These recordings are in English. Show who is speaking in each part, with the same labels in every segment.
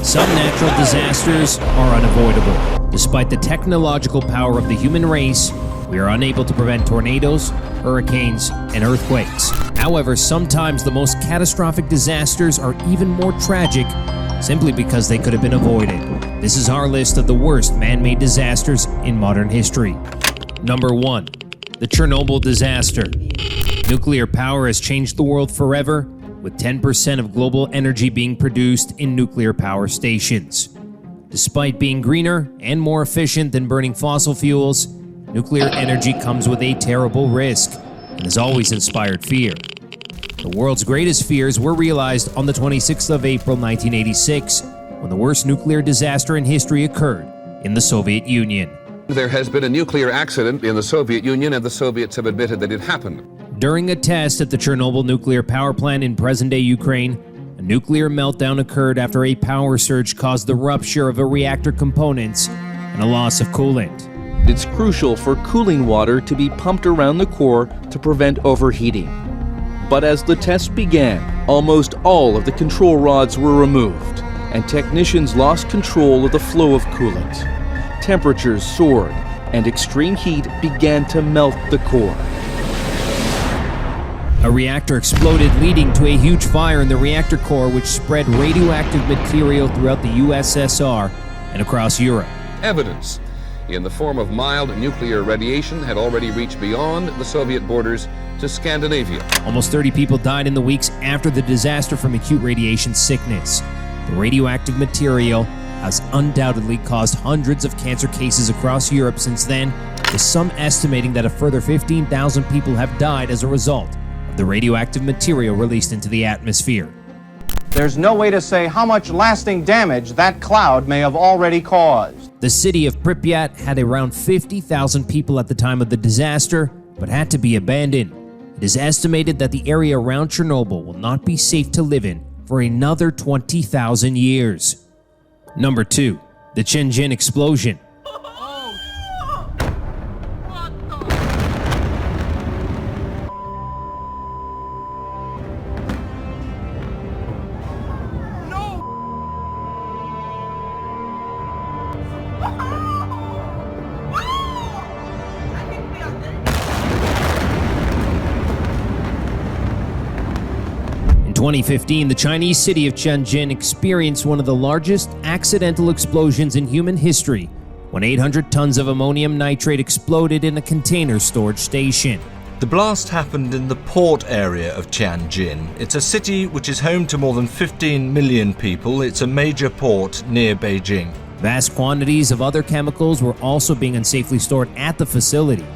Speaker 1: Some natural disasters are unavoidable. Despite the technological power of the human race, we are unable to prevent tornadoes, hurricanes, and earthquakes. However, sometimes the most catastrophic disasters are even more tragic simply because they could have been avoided. This is our list of the worst man-made disasters in modern history. Number 1. The Chernobyl disaster. Nuclear power has changed the world forever, with 10% of global energy being produced in nuclear power stations. Despite being greener and more efficient than burning fossil fuels, nuclear energy comes with a terrible risk and has always inspired fear. The world's greatest fears were realized on the 26th of April 1986, when the worst nuclear disaster in history occurred in the Soviet Union.
Speaker 2: There has been a nuclear accident in the Soviet Union, and the Soviets have admitted that it happened.
Speaker 1: During a test at the Chernobyl nuclear power plant in present-day Ukraine, a nuclear meltdown occurred after a power surge caused the rupture of a reactor components and a loss of coolant.
Speaker 3: It's crucial for cooling water to be pumped around the core to prevent overheating. But as the test began, almost all of the control rods were removed, and technicians lost control of the flow of coolant. Temperatures soared, and extreme heat began to melt the core.
Speaker 1: A reactor exploded, leading to a huge fire in the reactor core, which spread radioactive material throughout the USSR and across Europe.
Speaker 2: Evidence in the form of mild nuclear radiation had already reached beyond the Soviet borders to Scandinavia.
Speaker 1: Almost 30 people died in the weeks after the disaster from acute radiation sickness. The radioactive material has undoubtedly caused hundreds of cancer cases across Europe since then, with some estimating that a further 15,000 people have died as a result of the radioactive material released into the atmosphere.
Speaker 4: There's no way to say how much lasting damage that cloud may have already caused.
Speaker 1: The city of Pripyat had around 50,000 people at the time of the disaster, but had to be abandoned. It is estimated that the area around Chernobyl will not be safe to live in for another 20,000 years. Number 2. The Shenzhen explosion. In 2015, the Chinese city of Tianjin experienced one of the largest accidental explosions in human history when 800 tons of ammonium nitrate exploded in a container storage station.
Speaker 5: The blast happened in the port area of Tianjin. It's a city which is home to more than 15 million people. It's a major port near Beijing.
Speaker 1: Vast quantities of other chemicals were also being unsafely stored at the facility.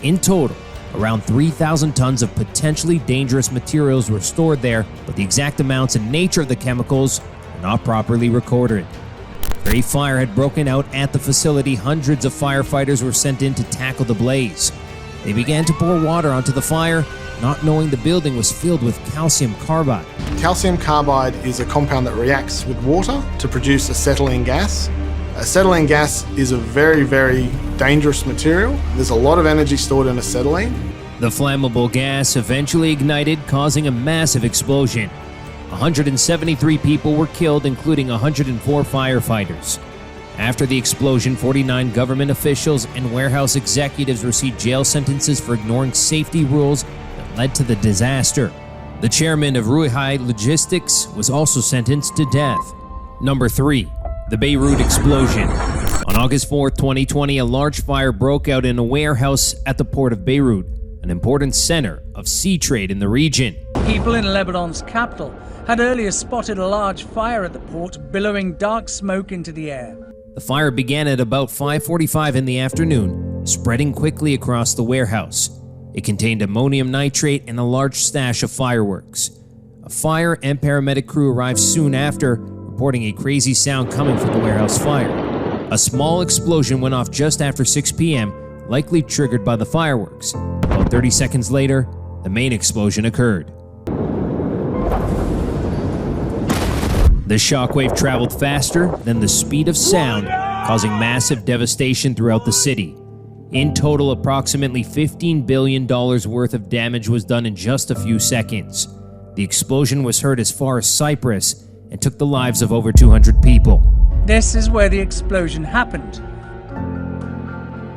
Speaker 1: In total, around 3,000 tons of potentially dangerous materials were stored there, but the exact amounts and nature of the chemicals were not properly recorded. After a fire had broken out at the facility, hundreds of firefighters were sent in to tackle the blaze. They began to pour water onto the fire, not knowing the building was filled with calcium carbide.
Speaker 6: Calcium carbide is a compound that reacts with water to produce acetylene gas. Acetylene gas is a very, very dangerous material. There's a lot of energy stored in acetylene.
Speaker 1: The flammable gas eventually ignited, causing a massive explosion. 173 people were killed, including 104 firefighters. After the explosion, 49 government officials and warehouse executives received jail sentences for ignoring safety rules that led to the disaster. The chairman of Ruihai Logistics was also sentenced to death. Number 3. The Beirut explosion. On August 4, 2020, a large fire broke out in a warehouse at the port of Beirut, an important center of sea trade in the region.
Speaker 7: People in Lebanon's capital had earlier spotted a large fire at the port, billowing dark smoke into the air.
Speaker 1: The fire began at about 5:45 in the afternoon, spreading quickly across the warehouse. It contained ammonium nitrate and a large stash of fireworks. A fire and paramedic crew arrived soon after, reporting a crazy sound coming from the warehouse fire. A small explosion went off just after 6 p.m., likely triggered by the fireworks. About 30 seconds later, the main explosion occurred. The shockwave traveled faster than the speed of sound, causing massive devastation throughout the city. In total, approximately $15 billion worth of damage was done in just a few seconds. The explosion was heard as far as Cyprus and took the lives of over 200 people.
Speaker 7: This is where the explosion happened.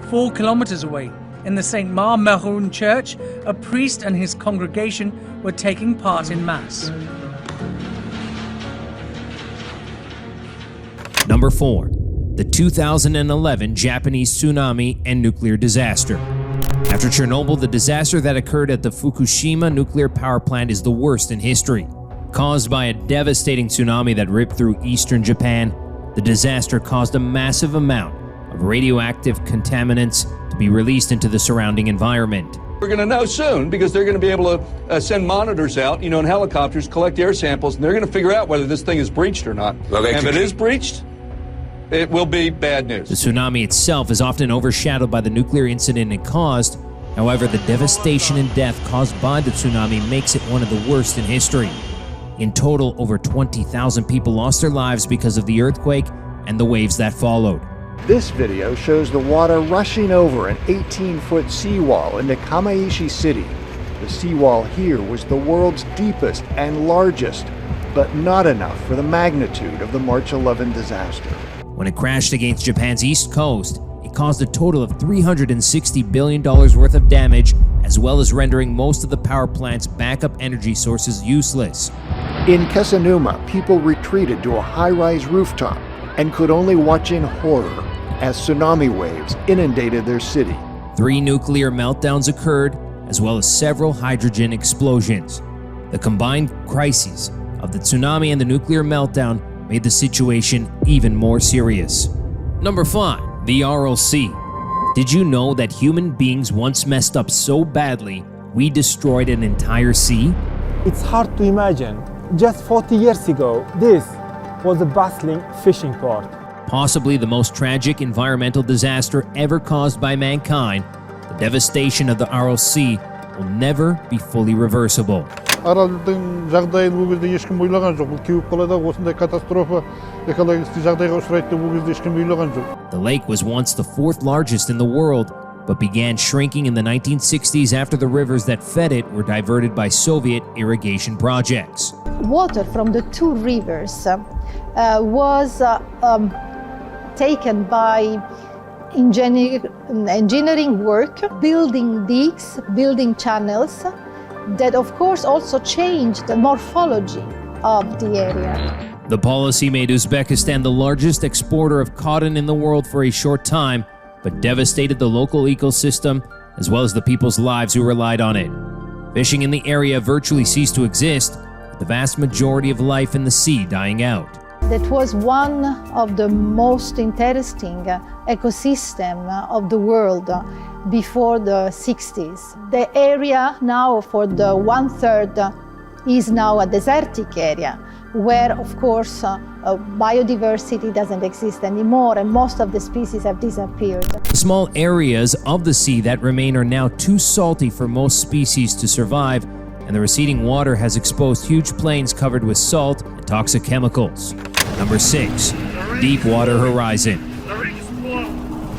Speaker 7: 4 kilometers away, in the St. Mar-Meroun church, a priest and his congregation were taking part in Mass.
Speaker 1: Number 4. The 2011 Japanese tsunami and nuclear disaster. After Chernobyl, the disaster that occurred at the Fukushima nuclear power plant is the worst in history. Caused by a devastating tsunami that ripped through eastern Japan, the disaster caused a massive amount of radioactive contaminants to be released into the surrounding environment.
Speaker 8: We're going to know soon because they're going to be able to send monitors out, in helicopters, collect air samples, and they're going to figure out whether this thing is breached or not.
Speaker 2: Well,
Speaker 8: and if it is breached, it will be bad news.
Speaker 1: The tsunami itself is often overshadowed by the nuclear incident it caused. However, the devastation and death caused by the tsunami makes it one of the worst in history. In total, over 20,000 people lost their lives because of the earthquake and the waves that followed.
Speaker 9: This video shows the water rushing over an 18-foot seawall in Kamaishi City. The seawall here was the world's deepest and largest, but not enough for the magnitude of the March 11 disaster.
Speaker 1: When it crashed against Japan's east coast, it caused a total of $360 billion worth of damage, as well as rendering most of the power plant's backup energy sources useless.
Speaker 9: In Kesanuma, people retreated to a high-rise rooftop and could only watch in horror as tsunami waves inundated their city.
Speaker 1: 3 nuclear meltdowns occurred, as well as several hydrogen explosions. The combined crises of the tsunami and the nuclear meltdown made the situation even more serious. Number 5. The Aral Sea. Did you know that human beings once messed up so badly we destroyed an entire sea?
Speaker 10: It's hard to imagine. Just 40 years ago, this was a bustling fishing port.
Speaker 1: Possibly the most tragic environmental disaster ever caused by mankind, the devastation of the Aral Sea will never be fully reversible.
Speaker 11: Аралдың жағдайын бұл кезде ешкім ойлаған жоқ. Бұл кеуіп қалада осындай катастрофа, экологический жағдайға ұшырайды деп бұл кезде ешкім ойлаған жоқ.
Speaker 1: The lake was once the 4th largest in the world, but began shrinking in the 1960s after the rivers that fed it were diverted by Soviet irrigation projects.
Speaker 12: Water from the 2 rivers was taken by engineering work, building digs, building channels, that of course also changed the morphology of the area.
Speaker 1: The policy made Uzbekistan the largest exporter of cotton in the world for a short time, but devastated the local ecosystem as well as the people's lives who relied on it. Fishing in the area virtually ceased to exist, with the vast majority of life in the sea dying out.
Speaker 12: That was one of the most interesting ecosystem of the world before the 60s. The area now for the 1/3 is now a desertic area where of course biodiversity doesn't exist anymore and most of the species have disappeared.
Speaker 1: The small areas of the sea that remain are now too salty for most species to survive, and the receding water has exposed huge plains covered with salt and toxic chemicals. Number 6. Deepwater Horizon.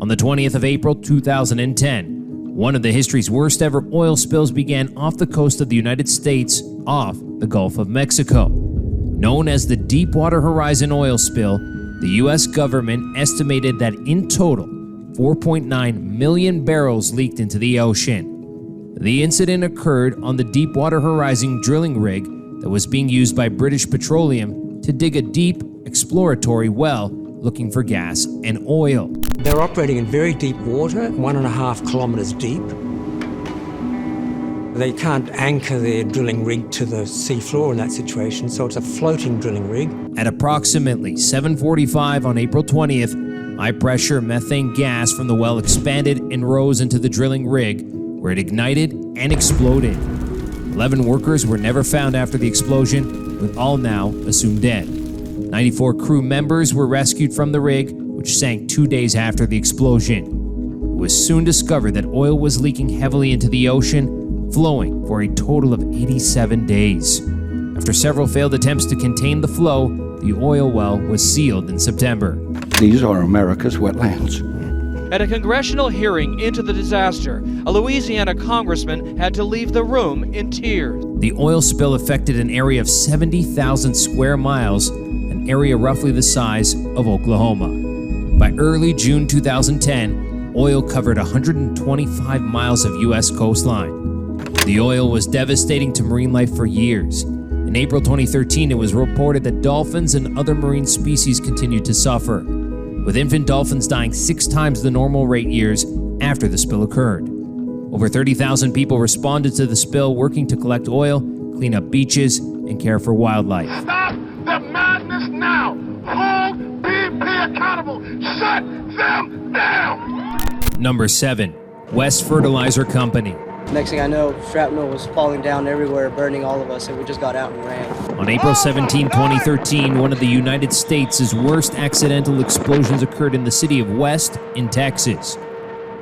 Speaker 1: On the 20th of April 2010, one of the history's worst ever oil spills began off the coast of the United States, off the Gulf of Mexico. Known as the Deepwater Horizon oil spill, the U.S. government estimated that in total, 4.9 million barrels leaked into the ocean. The incident occurred on the Deepwater Horizon drilling rig that was being used by British Petroleum to dig a deep, exploratory well looking for gas and oil.
Speaker 13: They're operating in very deep water, 1.5 kilometers deep. They can't anchor their drilling rig to the seafloor in that situation, so it's a floating drilling rig.
Speaker 1: At approximately 7:45 on April 20th, high-pressure methane gas from the well expanded and rose into the drilling rig, where it ignited and exploded. 11 workers were never found after the explosion, with all now assumed dead. 94 crew members were rescued from the rig, which sank 2 days after the explosion. It was soon discovered that oil was leaking heavily into the ocean, flowing for a total of 87 days. After several failed attempts to contain the flow, the oil well was sealed in September.
Speaker 14: These are America's wetlands.
Speaker 15: At a congressional hearing into the disaster, a Louisiana congressman had to leave the room in tears.
Speaker 1: The oil spill affected an area of 70,000 square miles an area roughly the size of Oklahoma. By early June 2010, oil covered 125 miles of U.S. coastline. The oil was devastating to marine life for years. In April 2013, it was reported that dolphins and other marine species continued to suffer, with infant dolphins dying 6 times the normal rate years after the spill occurred. Over 30,000 people responded to the spill, working to collect oil, clean up beaches, and care for wildlife.
Speaker 16: Stop the madness now! Hold BP accountable! Shut them down!
Speaker 1: Number 7. West Fertilizer Company.
Speaker 17: Next thing I know, shrapnel was falling down everywhere, burning all of us, and we just got out and ran.
Speaker 1: On April 17, 2013, one of the United States' worst accidental explosions occurred in the city of West in Texas.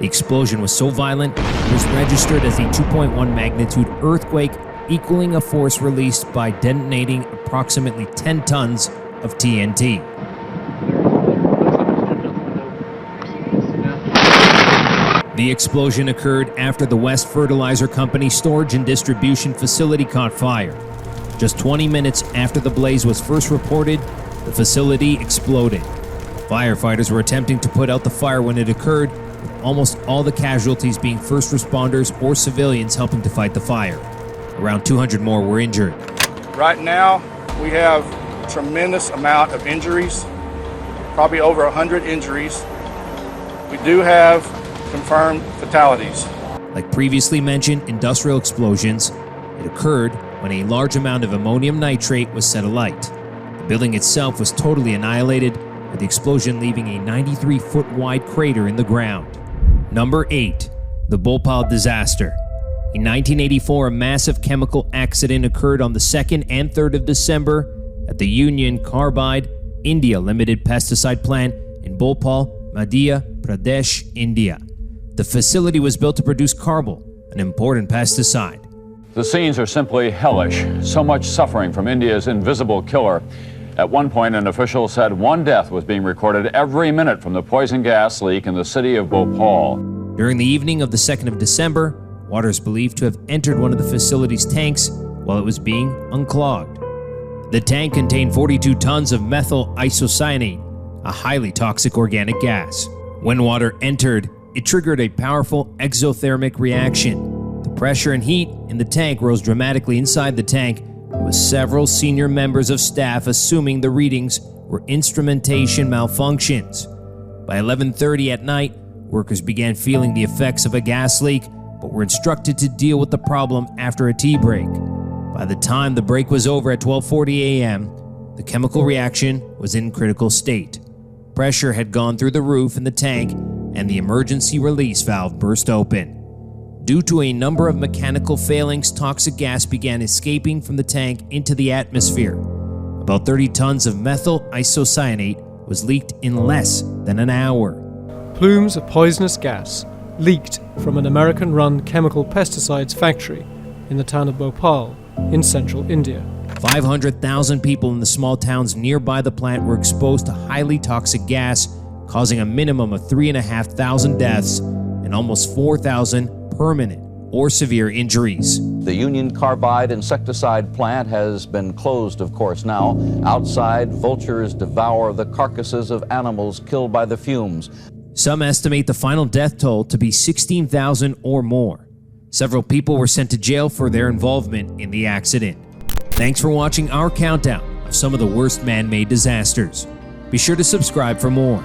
Speaker 1: The explosion was so violent, it was registered as a 2.1 magnitude earthquake, equaling a force released by detonating approximately 10 tons of TNT. The explosion occurred after the West Fertilizer Company storage and distribution facility caught fire. Just 20 minutes after the blaze was first reported, the facility exploded. Firefighters were attempting to put out the fire when it occurred, with almost all the casualties being first responders or civilians helping to fight the fire. Around 200 more were injured.
Speaker 18: Right now, we have a tremendous amount of injuries, probably over 100 injuries. We do have confirmed fatalities.
Speaker 1: Like previously mentioned industrial explosions, it occurred when a large amount of ammonium nitrate was set alight. The building itself was totally annihilated, with the explosion leaving a 93-foot wide crater in the ground. Number 8. The Bhopal disaster. In 1984, a massive chemical accident occurred on the 2nd and 3rd of December at the Union Carbide India Limited pesticide plant in Bhopal, Madhya Pradesh, India. The facility was built to produce carbol, an important pesticide.
Speaker 19: The scenes are simply hellish. So much suffering from India's invisible killer. At one point, an official said 1 death was being recorded every minute from the poison gas leak in the city of Bhopal.
Speaker 1: During the evening of the 2nd of December, water is believed to have entered one of the facility's tanks while it was being unclogged. The tank contained 42 tons of methyl isocyanate, a highly toxic organic gas. When water entered, it triggered a powerful exothermic reaction. The pressure and heat in the tank rose dramatically inside the tank, with several senior members of staff assuming the readings were instrumentation malfunctions. By 11:30 at night, workers began feeling the effects of a gas leak, but were instructed to deal with the problem after a tea break. By the time the break was over at 12:40 a.m., the chemical reaction was in critical state. Pressure had gone through the roof in the tank, and the emergency release valve burst open. Due to a number of mechanical failings, toxic gas began escaping from the tank into the atmosphere. About 30 tons of methyl isocyanate was leaked in less than an hour.
Speaker 20: Plumes of poisonous gas leaked from an American-run chemical pesticides factory in the town of Bhopal in central India.
Speaker 1: 500,000 people in the small towns nearby the plant were exposed to highly toxic gas, causing a minimum of 3,500 deaths and almost 4,000 permanent or severe injuries.
Speaker 21: The Union Carbide insecticide plant has been closed, of course, now. Outside, vultures devour the carcasses of animals killed by the fumes.
Speaker 1: Some estimate the final death toll to be 16,000 or more. Several people were sent to jail for their involvement in the accident. Thanks for watching our countdown of some of the worst man-made disasters. Be sure to subscribe for more.